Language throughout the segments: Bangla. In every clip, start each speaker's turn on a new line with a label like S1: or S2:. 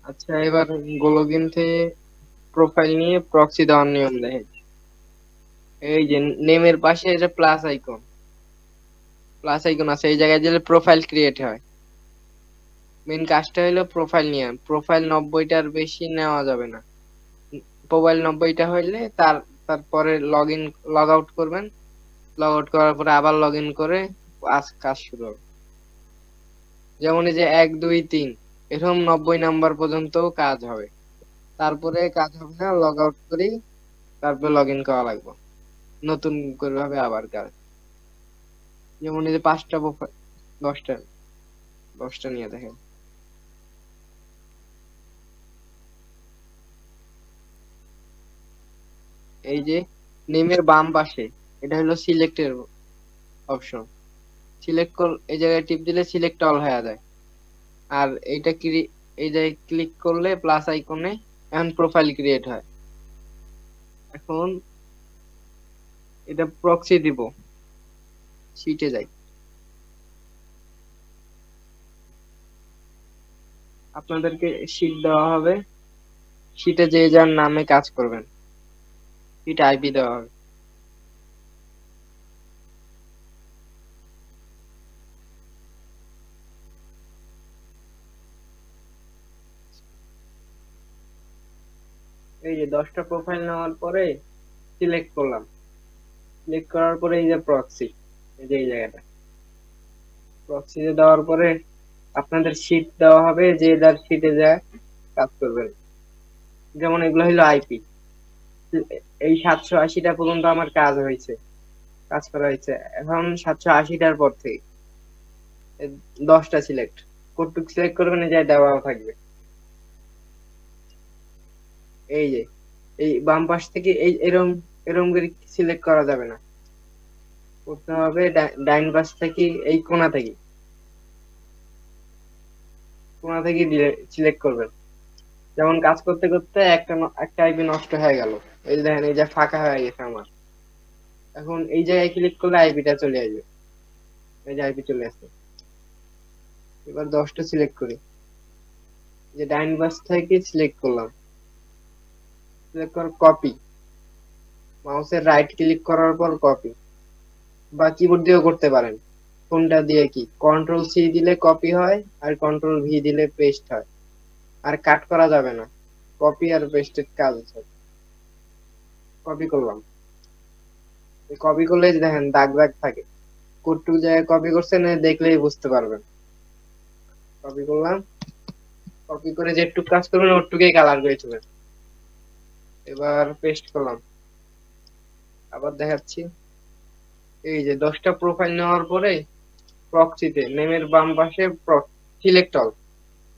S1: আচ্ছা, এবার গোলগিন থেকে প্রোফাইল নিয়ে প্রক্সি দেওয়ার নিয়ম দেখে। এই যে নেমের পাশে যে প্লাস আইকন আছে, এই জায়গায় দিলে প্রোফাইল ক্রিয়েট হয়। মেন কাজটা হলো প্রোফাইল নিয়ে, প্রোফাইল 90টার বেশি নেওয়া যাবে না। প্রোফাইল 90টা হইলে তারপরে লগ আউট করবেন। লগ আউট করার পরে আবার লগ ইন করে কাজ শুরু হবে। যেমন এই যে 1 2 3 এরকম 90 নাম্বার পর্যন্ত কাজ হবে। তারপরে কাজ হবে না, লগ আউট করি, তারপরে লগ ইন করা লাগবে, নতুন করে হবে আবার কাজ। যেমন এই যে 5টা প্রোফাইল, 10টা 10টা নিয়ে দেখেন। এই যে নেমের বাম পাশে এটা হলো সিলেক্টের অপশন। এই জায়গায় টিপ দিলে সিলেক্ট অল হয়ে যায়। আর এই জায়গায় ক্লিক করলে প্লাস আইকনে এখন প্রোফাইল ক্রিয়েট হয়। এখন এটা প্রক্সি দিব, শিটে যাই। আপনাদেরকে শিট দেওয়া হবে, শিটে যে যার নামে কাজ করবেন, শিট আইপি দেওয়া হবে। এই যে 10টা প্রোফাইল নেওয়ার পরে সিলেক্ট করলাম, সিলেক্ট করার পরে এই যে প্রক্সি, এই যে এই জায়গাটা প্রক্সিতে দেওয়ার পরে আপনাদের শিট দেওয়া হবে, যে যার শিটে যায় কাজ করবেন। যেমন এগুলো হলো আইপি, এই 780টা পর্যন্ত আমার কাজ করা হয়েছে। এখন 780টার পর থেকে 10টা সিলেক্ট, কতটুক সিলেক্ট করবেন এই যে দেওয়া থাকবে। এই যে এই বাম পাশ থেকে এই এরম এরম করে সিলেক্ট করা যাবে না, করতে হবে ডাইন পাশ থেকে, এই কোণা থেকে সিলেক্ট করবেন। যেমন কাজ করতে করতে একটা আইপি নষ্ট হয়ে গেল, এই যে দেখেন এই যে ফাঁকা হয়ে গেছে আমার। এখন এই জায়গায় ক্লিক করলে আইপিটা চলে আসবে, এই যে আইপি চলে আসছে। এবার 10টা সিলেক্ট করি, যে ডাইন পাশ থেকে সিলেক্ট করলাম, সিলেক্ট কর কপি, মাউসের রাইট ক্লিক করার পর কপি, বা কিবোর্ড দিয়েও করতে পারেন। কোনটা দিয়ে কি, কন্ট্রোল সি দিলে কপি হয়, আর কন্ট্রোল ভি দিলে পেস্ট হয়। আর কাট করা যাবে না, কপি আর পেস্টের কাজ আছে। কপি করলাম, কপি করলে এই যে দেখেন দাগ দাগ থাকে, কোটটুক জায়গায় কপি করছেন দেখলেই বুঝতে পারবেন। কপি করলাম, কপি করে যেটুক কাজ করবেন ওটুকুই কালার করে চলেন। এবার পেস্ট করলাম, আবার দেখাচ্ছি। এই যে 10টা প্রোফাইল নেওয়ার পরে প্রক্সিতে নেমের বাম পাশে সিলেক্ট অল,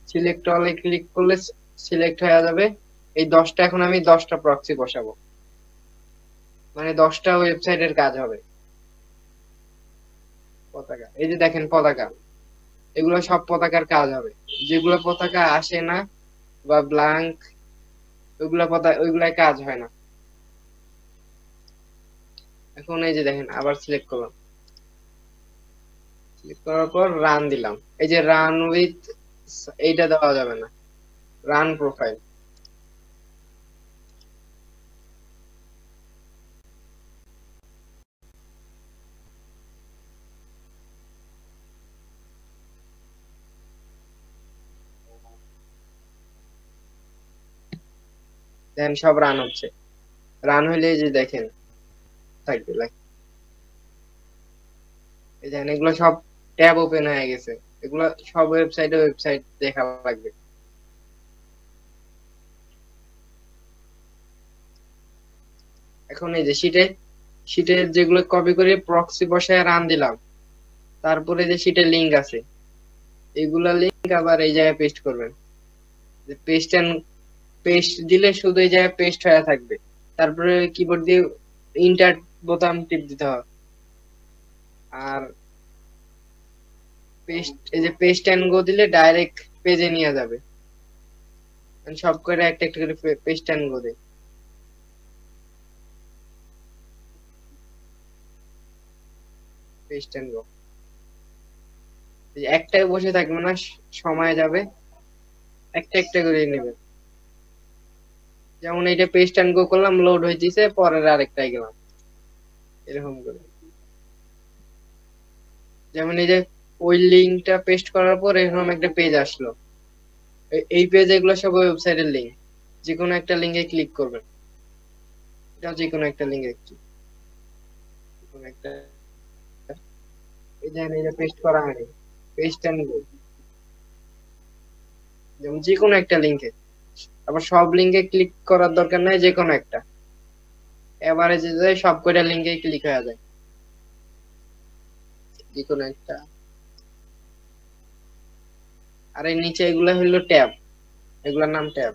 S1: সিলেক্ট অলে ক্লিক করলে সিলেক্ট হয়ে যাবে। এই 10টা, এখন আমি 10টা প্রক্সি বসাবো, মানে 10টা ওয়েবসাইটের কাজ হবে। পতাকা, এই যে দেখেন পতাকা, এগুলো সব পতাকার কাজ হবে। যেগুলো পতাকা আসে না বা ব্ল্যাঙ্ক, ওইগুলাই কাজ হয় না। এখন এই যে দেখেন আবার সিলেক্ট করলাম, সিলেক্ট করার পর রান দিলাম। এই যে রান উইথ, এইটা দেওয়া যাবে না, রান প্রোফাইল। দেখেন সব রান হচ্ছে, রান হইলে এই যে দেখেন থাকবে এই দেখেন এগুলো সব ট্যাব ওপেন হয়ে গেছে। এগুলো সব ওয়েবসাইট দেখা লাগবে। এখন এই যে শিটে যেগুলো কপি করে প্রক্সি বসায় রান দিলাম, তারপরে যে শিটের লিংক আছে, এগুলা লিংক আবার এই জায়গায় পেস্ট করবেন। পেস্ট দিলে শুধু এই জায়গায় পেস্ট হয়ে থাকবে। তারপরে কিবোর্ড দিয়ে ইন্টার বোতাম টিপ দিতে হবে। আর এই যে পেস্ট এন্ড গো দিলে ডাইরেক্ট পেজে নিয়ে যাবে। সব করে একটা একটা করে পেস্ট এন্ড গো দেয়, পেস্ট এন্ড গো। একটাই বসে থাকবে না, সময় যাবে। একটা একটা করে নেবেন। যেমন এইটা পেস্ট এন্ড গো করলাম, লোড হয়েছে, পরের আরেকটাই গেলাম, এরকম করে। যেমন এই যে ওই লিঙ্কটা পেস্ট করার পর এরকম একটা পেজ আসলো, এই পেজ এগুলো সব ওয়েবসাইটের লিঙ্ক। যে কোনো একটা লিঙ্কে ক্লিক করবেন, এটা যে কোনো একটা লিঙ্কে কোনো একটা, এই যে পেস্ট করা হয়নি, পেস্ট এন্ড গো, যেমন যে কোনো একটা লিঙ্কে। আবার সব লিঙ্কে ক্লিক করার দরকার নাই, যে কোনো একটা, এভারেজে যায় সব কয়টা লিঙ্কে ক্লিক হয়ে যায়, যে কোনো একটা। আর এই নিচে এগুলা হইলো ট্যাব, এগুলার নাম ট্যাব।